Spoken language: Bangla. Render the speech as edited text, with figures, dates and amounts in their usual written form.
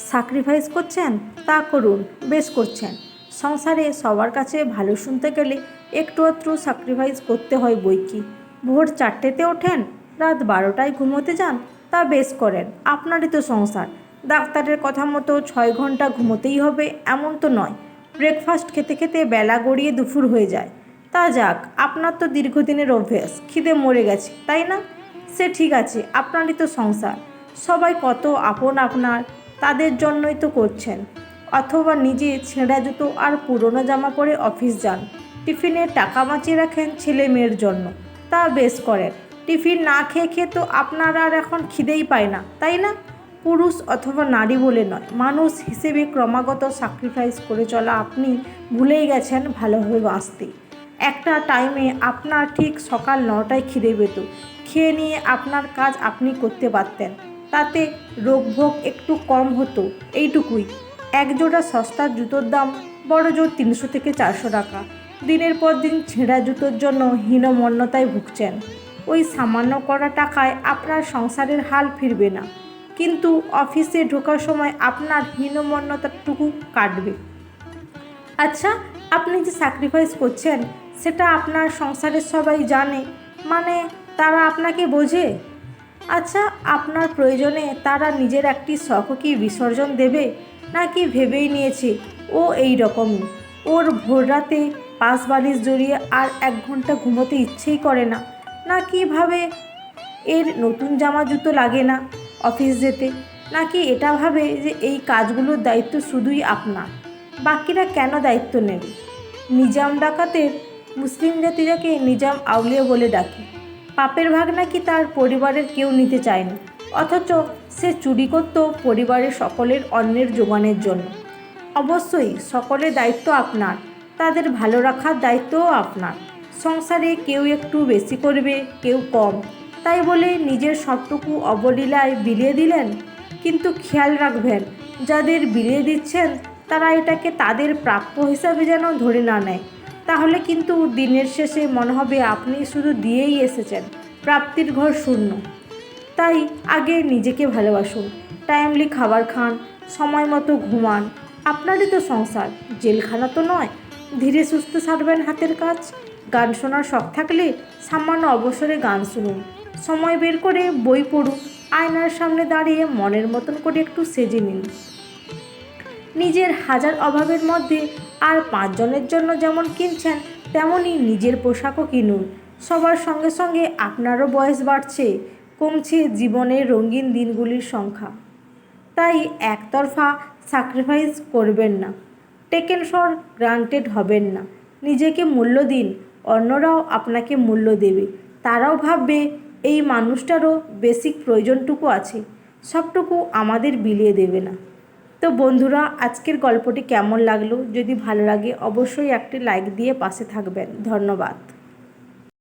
স্যাক্রিফাইস করছেন, তা করুন, বেশ করছেন। সংসারে সবার কাছে ভালো শুনতে গেলে একটু আধটু স্যাক্রিফাইস করতে হয় বইকি। ভোর 4টেতে ওঠেন, রাত 12টায় ঘুমোতে যান, তা বেশ করেন, আপনারই তো সংসার। ডাক্তারের কথা মতো 6 ঘন্টা ঘুমোতেই হবে এমন তো নয়। ব্রেকফাস্ট খেতে খেতে বেলা গড়িয়ে দুপুর হয়ে যায়। তা যাক, আপনার তো দীর্ঘদিনের অভ্যেস, খিদে মরে গেছে, তাই না? সে ঠিক আছে, আপনারই তো সংসার। সবাই কত আপন আপনার, তাদের জন্যই তো করছেন। অথবা নিজে ছেঁড়া জুতো আর পুরনো জামা পরে অফিস যান, টিফিনে টাকা বাঁচিয়ে রাখেন ছেলে মেয়ের জন্য, তা বেশ করেন। টিফিন না খেয়ে খেয়ে তো আপনার আর এখন খিদেই পায় না, তাই না? পুরুষ অথবা নারী বলে নয়, মানুষ হিসেবে ক্রমাগত স্যাক্রিফাইস করে চলা আপনি ভুলেই গেছেন ভালোভাবে বাঁচতে। একটা টাইমে আপনার ঠিক সকাল 9টায় খিদে পেত, খেয়ে নিয়ে আপনার কাজ আপনি করতে পারতেন, তাতে রোগভোগ একটু কম হতো, এইটুকুই। একজোড়া সস্তার জুতোর দাম বড় জোর 300 থেকে 400 টাকা। দিনের পর দিন ছেঁড়া জুতোর জন্য হীনমন্যতায় ভুগছেন। ওই সামান্য করা টাকায় আপনার সংসারের হাল ফিরবে না, কিন্তু অফিসে ঢোকার সময় আপনার হীনমন্যতাটুকু কাটবে। আচ্ছা, আপনি যে স্যাক্রিফাইস করছেন সেটা আপনার সংসারের সবাই জানে, মানে তারা আপনাকে বোঝে? আচ্ছা, আপনার প্রয়োজনে তারা নিজের একটি শখও কি বিসর্জন দেবে, নাকি ভেবেই নিয়েছে ও এই রকমই, ওর ভোর রাতে পাশ বালিশ জড়িয়ে আর 1 ঘন্টা ঘুমোতে ইচ্ছেই করে না, নাকি ভাবে এর নতুন জামা জুতো লাগে না অফিস যেতে, নাকি এটা ভাবে যে এই কাজগুলোর দায়িত্ব শুধুই আপনার, বাকিরা কেন দায়িত্ব নেবে? নিজাম ডাকাতের মুসলিম জাতি যাকে নিজাম আউলিয়া বলে ডাকে, পাপের ভাগ নাকি তার পরিবারের কেউ নিতে চায়নি, অথচ সে চুরি করত পরিবারের সকলের অন্নের জোগানের জন্য। অবশ্যই সকলের দায়িত্ব আপনার, তাদের ভালো রাখার দায়িত্বও আপনার। সংসারে কেউ একটু বেশি করবে, কেউ কম, তাই বলে নিজের সবটুকু অবলীলায় বিলিয়ে দিলেন? কিন্তু খেয়াল রাখবেন, যাদের বিলিয়ে দিচ্ছেন তারা এটাকে তাদের প্রাপ্য হিসাবে যেন ধরে না নেয়, তাহলে কিন্তু দিনের শেষে মনে হবে আপনি শুধু দিয়েই এসেছেন, প্রাপ্তির ঘর শূন্য। তাই আগে নিজেকে ভালোবাসুন, টাইমলি খাবার খান, সময় মতো ঘুমান, আপনারই তো সংসার, জেলখানা তো নয়। ধীরে সুস্থে সারবেন হাতের কাজ। গান শোনার শখ থাকলে সামান্য অবসরে গান শুনুন, সময় বের করে বই পড়ুন, আয়নার সামনে দাঁড়িয়ে মনের মতন করে একটু সেজে নিন। নিজের হাজার অভাবের মধ্যে আর 5 জনের জন্য যেমন কিনছেন, তেমনই নিজের পোশাকও কিনুন। সবার সঙ্গে সঙ্গে আপনারও বয়স বাড়ছে, কমছে জীবনের রঙিন দিনগুলির সংখ্যা। তাই একতরফা স্যাক্রিফাইস করবেন না, টেকেন ফর গ্রান্টেড হবেন না। নিজেকে মূল্য দিন, অন্যরাও আপনাকে মূল্য দেবে। তারাও ভাববে এই মানুষটারও বেসিক প্রয়োজনটুকু আছে, সবটুকু আমাদের বিলিয়ে দেবে না। তো বন্ধুরা, আজকের গল্পটি কেমন লাগলো? যদি ভালো লাগে অবশ্যই একটি লাইক দিয়ে পাশে থাকবেন। ধন্যবাদ।